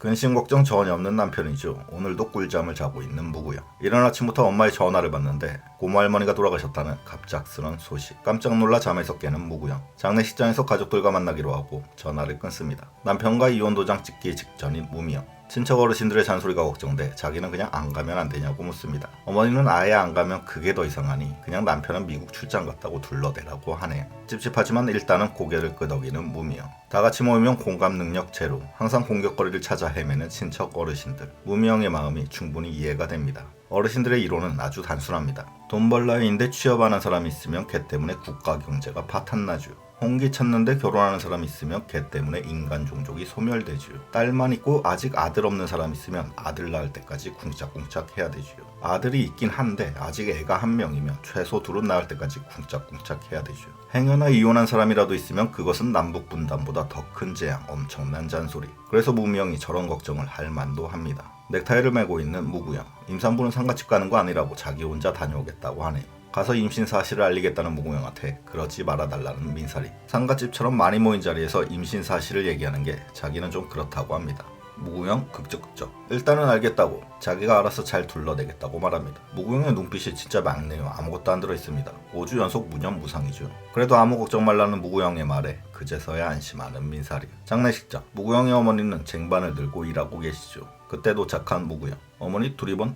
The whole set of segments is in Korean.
근심 걱정 전혀 없는 남편이죠. 오늘도 꿀잠을 자고 있는 무구형. 이른 아침부터 엄마의 전화를 받는데 고모 할머니가 돌아가셨다는 갑작스런 소식. 깜짝 놀라 잠에서 깨는 무구형. 장례식장에서 가족들과 만나기로 하고 전화를 끊습니다. 남편과 이혼 도장 찍기 직전인 무미형. 친척 어르신들의 잔소리가 걱정돼 자기는 그냥 안 가면 안 되냐고 묻습니다. 어머니는 아예 안 가면 그게 더 이상하니 그냥 남편은 미국 출장 갔다고 둘러대라고 하네요. 찝찝하지만 일단은 고개를 끄덕이는 무미형. 다 같이 모이면 공감 능력 제로. 항상 공격거리를 찾아 헤매는 친척 어르신들. 무미형의 마음이 충분히 이해가 됩니다. 어르신들의 이론은 아주 단순합니다. 돈 벌 나이인데 취업하는 사람이 있으면 걔 때문에 국가 경제가 파탄나죠. 홍기 찾는데 결혼하는 사람 있으면 걔 때문에 인간 종족이 소멸되죠. 딸만 있고 아직 아들 없는 사람 있으면 아들 낳을 때까지 쿵짝쿵짝 해야 되죠. 아들이 있긴 한데 아직 애가 한 명이면 최소 둘은 낳을 때까지 쿵짝쿵짝 해야 되죠. 행여나 이혼한 사람이라도 있으면 그것은 남북 분단보다 더 큰 재앙, 엄청난 잔소리. 그래서 무명이 저런 걱정을 할 만도 합니다. 넥타이를 메고 있는 무구형. 임산부는 상가집 가는 거 아니라고 자기 혼자 다녀오겠다고 하네요. 가서 임신 사실을 알리겠다는 무구형한테 그러지 말아달라는 민사리. 상가집처럼 많이 모인 자리에서 임신 사실을 얘기하는 게 자기는 좀 그렇다고 합니다. 무구형 극적극적. 일단은 알겠다고 자기가 알아서 잘 둘러대겠다고 말합니다. 무구형의 눈빛이 진짜 막네요. 아무것도 안 들어있습니다. 5주 연속 무념무상이죠. 그래도 아무 걱정 말라는 무구형의 말에 그제서야 안심하는 민사리. 장례식장. 무구형의 어머니는 쟁반을 들고 일하고 계시죠. 그때 도착한 무구형. 어머니 두리번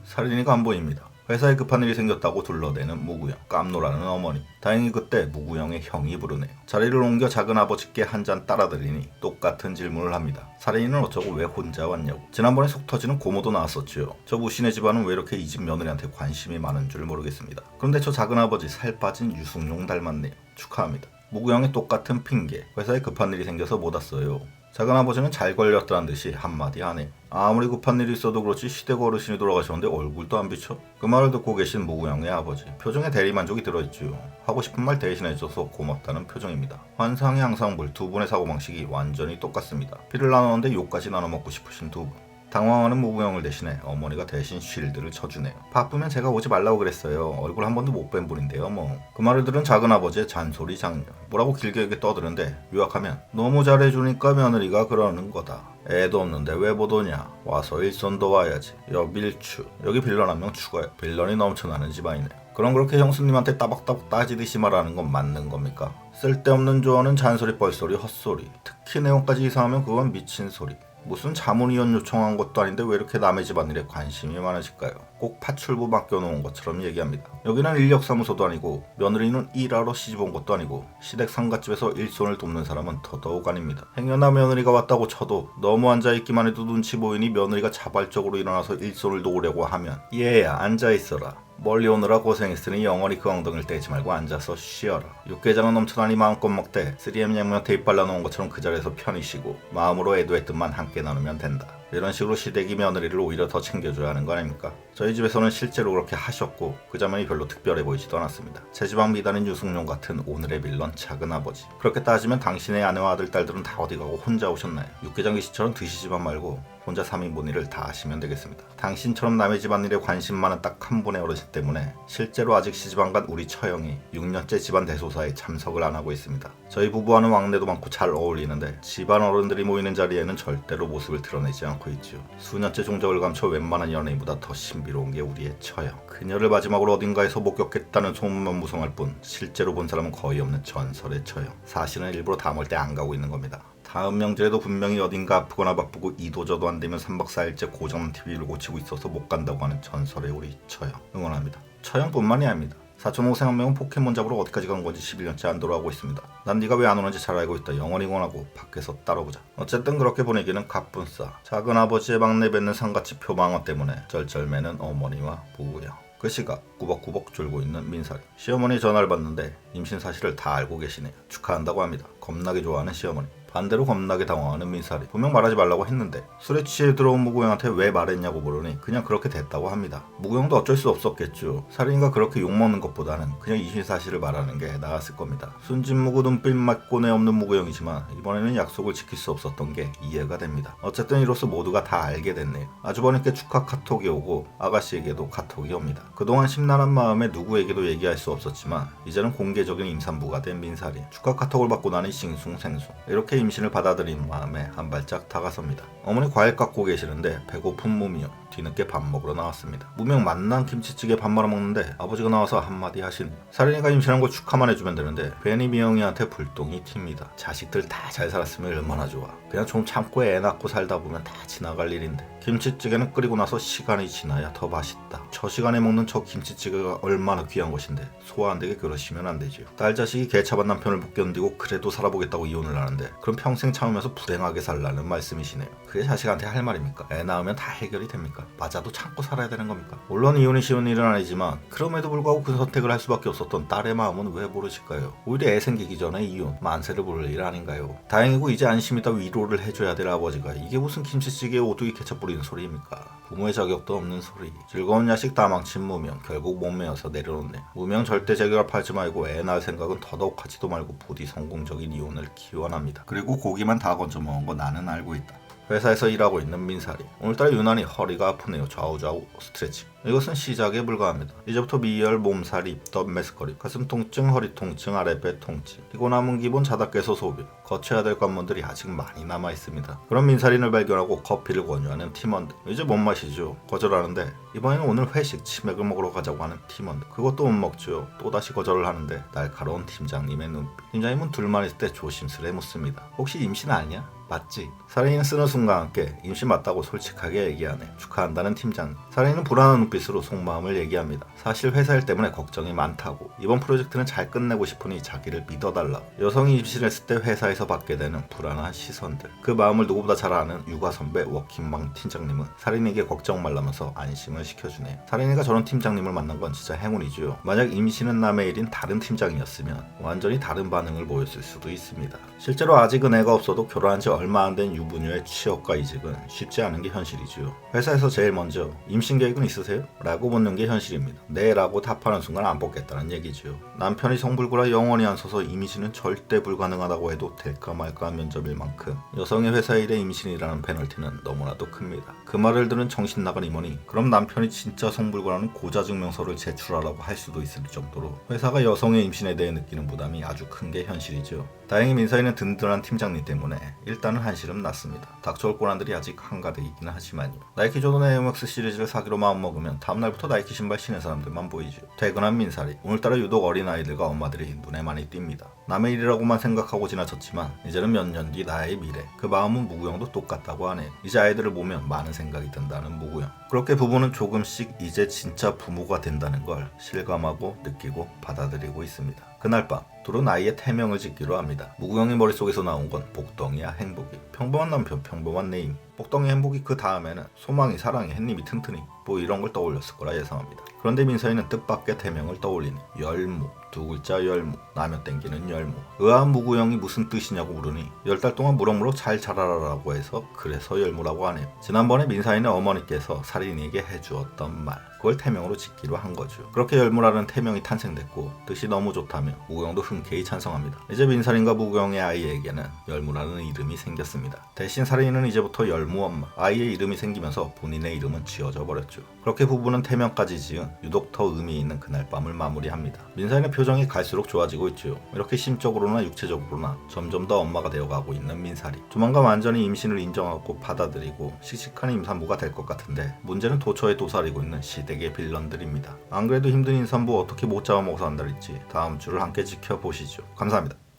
살인이가 안 보입니다. 회사에 급한 일이 생겼다고 둘러대는 무구형. 깜놀하는 어머니. 다행히 그때 무구형의 형이 부르네요. 자리를 옮겨 작은 아버지께 한 잔 따라드리니 똑같은 질문을 합니다. 살인이는 어쩌고 왜 혼자 왔냐고. 지난번에 속 터지는 고모도 나왔었죠. 저 무신의 집안은 왜 이렇게 이 집 며느리한테 관심이 많은 줄 모르겠습니다. 그런데 저 작은 아버지 살 빠진 유승용 닮았네요. 축하합니다. 무구형의 똑같은 핑계. 회사에 급한 일이 생겨서 못 왔어요. 작은 아버지는 잘 걸렸다는 듯이 한마디 하네요. 아무리 급한 일이 있어도 그렇지 시댁 어르신이 돌아가셨는데 얼굴도 안 비쳐? 그 말을 듣고 계신 무구형의 아버지. 표정에 대리만족이 들어있죠. 하고 싶은 말 대신해줘서 고맙다는 표정입니다. 환상의 항상불. 두 분의 사고방식이 완전히 똑같습니다. 피를 나누는데 욕까지 나눠 먹고 싶으신 두 분. 당황하는 무구형을 대신해 어머니가 대신 쉴드를 쳐주네요. 바쁘면 제가 오지 말라고 그랬어요. 얼굴 한 번도 못 뵌 분인데요 뭐. 그 말을 들은 작은 아버지의 잔소리 장면. 뭐라고 길게 떠드는데 요약하면 너무 잘해주니까 며느리가 그러는 거다. 애도 없는데 왜 못 오냐. 와서 일손도 와야지. 여밀추. 여기 빌런 한 명 추가요. 빌런이 넘쳐나는 집안이네요. 그럼 그렇게 형수님한테 따박따박 따지듯이 말하는 건 맞는 겁니까? 쓸데없는 조언은 잔소리 뻘소리 헛소리. 특히 내용까지 이상하면 그건 미친 소리. 무슨 자문위원 요청한 것도 아닌데 왜 이렇게 남의 집안일에 관심이 많으실까요? 꼭 파출부 맡겨놓은 것처럼 얘기합니다. 여기는 인력사무소도 아니고 며느리는 일하러 시집온 것도 아니고 시댁 상갓집에서 일손을 돕는 사람은 더더욱 아닙니다. 행여나 며느리가 왔다고 쳐도 너무 앉아있기만 해도 눈치 보이니 며느리가 자발적으로 일어나서 일손을 도우려고 하면 얘야 앉아있어라. 멀리 오느라 고생했으니 영원히 그 엉덩이를 떼지 말고 앉아서 쉬어라. 육개장은 넘쳐나니 마음껏 먹되 3M 양면 테이프 발라놓은 것처럼 그 자리에서 편히 쉬고 마음으로 애도의 뜻만 함께 나누면 된다. 이런 식으로 시댁이 며느리를 오히려 더 챙겨줘야 하는 거 아닙니까? 저희 집에서는 실제로 그렇게 하셨고 그 장면이 별로 특별해 보이지도 않았습니다. 체지방 미단인 유승용 같은 오늘의 빌런 작은 아버지. 그렇게 따지면 당신의 아내와 아들 딸들은 다 어디 가고 혼자 오셨나요? 육개장 귀신처럼 드시지만 말고 혼자 3인분 일을 다 하시면 되겠습니다. 당신처럼 남의 집안일에 관심 많은 딱 한 분의 어르신 때문에 실제로 아직 시집 안 간 우리 처형이 6년째 집안 대소사에 참석을 안 하고 있습니다. 저희 부부와는 왕래도 많고 잘 어울리는데 집안 어른들이 모이는 자리에는 절대로 모습을 드러내지 않고 있죠. 수년째 종적을 감춰 웬만한 연예인보다 더 신비로운 게 우리의 처형. 그녀를 마지막으로 어딘가에서 목격했다는 소문만 무성할 뿐 실제로 본 사람은 거의 없는 전설의 처형. 사실은 일부러 다 멀 때 안 가고 있는 겁니다. 다음 명절에도 분명히 어딘가 아프거나 바쁘고 이도저도 안 되면 3박 4일째 고장난 TV를 고치고 있어서 못 간다고 하는 전설의 우리 처형. 응원합니다. 처형뿐만이 아닙니다. 사촌 동생 한 명은 포켓몬 잡으러 어디까지 간 건지 11년째 안 돌아오고 있습니다. 난 네가 왜 안 오는지 잘 알고 있다. 영원히 응원하고 밖에서 따라보자. 어쨌든 그렇게 보내기는 가뿐싸. 작은 아버지의 막내 뱉는 상갓집 표방어 때문에 쩔쩔매는 어머니와 무구형. 그 시각 꾸벅꾸벅 졸고 있는 민사리. 시어머니 전화를 받는데 임신 사실을 다 알고 계시네요. 축하한다고 합니다. 겁나게 좋아하는 시어머니. 반대로 겁나게 당황하는 민사리. 분명 말하지 말라고 했는데 술에 취해 들어온 무구형한테 왜 말했냐고 물으니 그냥 그렇게 됐다고 합니다. 무구형도 어쩔 수 없었겠죠. 살인이가 그렇게 욕먹는 것보다는 그냥 임신 사실을 말하는 게 나았을 겁니다. 순진무구 눈빛 맞고내 없는 무구형이지만 이번에는 약속을 지킬 수 없었던 게 이해가 됩니다. 어쨌든 이로써 모두가 다 알게 됐네요. 아주버님께 축하 카톡이 오고 아가씨에게도 카톡이 옵니다. 그동안 심란한 마음에 누구에게도 얘기할 수 없었지만 이제는 공개적인 임산부가 된 민사리. 축하 카톡을 받고 나니 싱숭생숭. 이렇게 임신을 받아들이는 마음에 한 발짝 다가섭니다. 어머니 과일 깎고 계시는데 배고픈 무명 뒤늦게 밥 먹으러 나왔습니다. 무명 만난 김치찌개 밥 말아 먹는데 아버지가 나와서 한마디 하시네요. 살인이가 임신한 거 축하만 해주면 되는데 괜히 미영이한테 불똥이 튑니다. 자식들 다 잘 살았으면 얼마나 좋아. 그냥 좀 참고 애 낳고 살다 보면 다 지나갈 일인데. 김치찌개는 끓이고 나서 시간이 지나야 더 맛있다. 저 시간에 먹는 저 김치찌개가 얼마나 귀한 것인데 소화 안 되게 그러시면 안 되지요. 딸 자식이 개차반 남편을 못 견디고 그래도 살아보겠다고 이혼을 하는데 그럼 평생 참으면서 불행하게 살라는 말씀이시네요. 그게 자식한테 할 말입니까? 애 낳으면 다 해결이 됩니까? 맞아도 참고 살아야 되는 겁니까? 물론 이혼이 쉬운 일은 아니지만 그럼에도 불구하고 그 선택을 할 수밖에 없었던 딸의 마음은 왜 모르실까요? 오히려 애 생기기 전에 이혼, 만세를 부를 일 아닌가요? 다행이고 이제 안심이다 위로를 해줘야 될 아버지가 이게 무슨 김치찌개에 오뚜기 케첩 뿌리는 소리입니까? 부모의 자격도 없는 소리. 즐거운 야식 다 망친 무명 결국 못 메어서 내려놓네. 무명 절대 재결합하지 말고 애 낳을 생각은 더더욱 하지도 말고 부디 성공적인 이혼을 기원합니다. 그리고 고기만 다 건져 먹은 거 나는 알고 있다. 회사에서 일하고 있는 민사리. 오늘따라 유난히 허리가 아프네요. 좌우좌우 스트레칭. 이것은 시작에 불과합니다. 이제부터 미열, 몸살, 입덧, 메스꺼림, 가슴 통증, 허리 통증, 아랫배 통증, 피고 남은 기본 자다깨서 소변, 거쳐야 될 관문들이 아직 많이 남아 있습니다. 그런 민사린을 발견하고 커피를 권유하는 팀원들. 이제 못 마시죠. 거절하는데 이번에는 오늘 회식 치맥을 먹으러 가자고 하는 팀원들. 그것도 못 먹죠. 또다시 거절을 하는데 날카로운 팀장님의 눈빛. 팀장님은 둘만 있을 때 조심스레 묻습니다. 혹시 임신 아니야? 맞지? 사린이는 쓰는 순간 함께 임신 맞다고 솔직하게 얘기하네. 축하한다는 팀장님. 사린이는 불안한 눈빛으로 속마음을 얘기합니다. 사실 회사 일 때문에 걱정이 많다고. 이번 프로젝트는 잘 끝내고 싶으니 자기를 믿어달라고. 여성이 임신했을 때 회사에서 받게 되는 불안한 시선들. 그 마음을 누구보다 잘 아는 육아 선배 워킹맘 팀장님은 사린이에게 걱정 말라면서 안심을 시켜주네요. 사린이가 저런 팀장님을 만난 건 진짜 행운이죠. 만약 임신은 남의 일인 다른 팀장이었으면 완전히 다른 반응을 보였을 수도 있습니다. 실제로 아직은 애가 없어도 결혼한 지 얼마 안 된 유부녀의 취업과 이직은 쉽지 않은 게 현실이죠. 회사에서 제일 먼저 임신 계획은 있으세요? 라고 묻는 게 현실입니다. 네 라고 답하는 순간 안 뽑겠다는 얘기죠. 남편이 성불구라 영원히 안 서서 임신은 절대 불가능하다고 해도 될까 말까한 면접일 만큼 여성의 회사 일에 임신이라는 페널티는 너무나도 큽니다. 그 말을 들은 정신 나간 임원이 그럼 남편이 진짜 성불구라는 고자증명서를 제출하라고 할 수도 있을 정도로 회사가 여성의 임신에 대해 느끼는 부담이 아주 큰 게 현실이죠. 다행히 민사이는 든든한 팀장님 때문에 일단은 한시름 났습니다. 닥쳐올 고난들이 아직 한가득이긴 하지만요. 나이키 조던 에어맥스 시리즈를 사기로 마음먹으면 다음날부터 나이키 신발 신는 사람들만 보이죠. 퇴근한 민사리. 오늘따라 유독 어린아이들과 엄마들이 눈에 많이 띕니다. 남의 일이라고만 생각하고 지나쳤지만 이제는 몇 년 뒤 나의 미래. 그 마음은 무구형도 똑같다고 하네요. 이제 아이들을 보면 많은 생각이 든다는 무구형. 그렇게 부부는 조금씩 이제 진짜 부모가 된다는 걸 실감하고 느끼고 받아들이고 있습니다. 그날 밤 둘은 아이의 태명을 짓기로 합니다. 무구형의 머릿속에서 나온 건 복덩이야 행복이. 평범한 남편, 평범한 내임. 복덩이 행복이 그 다음에는 소망이, 사랑이, 햇님이, 튼튼이 뭐 이런 걸 떠올렸을 거라 예상합니다. 그런데 민서이는 뜻밖의 태명을 떠올리니 열무. 두 글자 열무, 나면 땡기는 열무. 의아한 무구형이 무슨 뜻이냐고 물으니 10달 동안 무럭무럭 잘 자라라라고 해서 그래서 열무라고 하네요. 지난번에 민사인의 어머니께서 사린이에게 해주었던 말, 그걸 태명으로 짓기로 한 거죠. 그렇게 열무라는 태명이 탄생됐고 뜻이 너무 좋다며 무구형도 흔쾌히 찬성합니다. 이제 민사린과 무구형의 아이에게는 열무라는 이름이 생겼습니다. 대신 사린이는 이제부터 열무 엄마, 아이의 이름이 생기면서 본인의 이름은 지어져 버렸죠. 그렇게 부부는 태명까지 지은 유독 더 의미 있는 그날 밤을 마무리합니다. 민사인의 표정이 갈수록 좋아지고 있죠. 이렇게 심적으로나 육체적으로나 점점 더 엄마가 되어가고 있는 민사리. 조만간 완전히 임신을 인정하고 받아들이고 씩씩한 임산부가 될 것 같은데 문제는 도처에 도사리고 있는 시댁의 빌런들입니다. 안 그래도 힘든 임산부 어떻게 못 잡아먹어서 한달일지 다음 주를 함께 지켜보시죠. 감사합니다.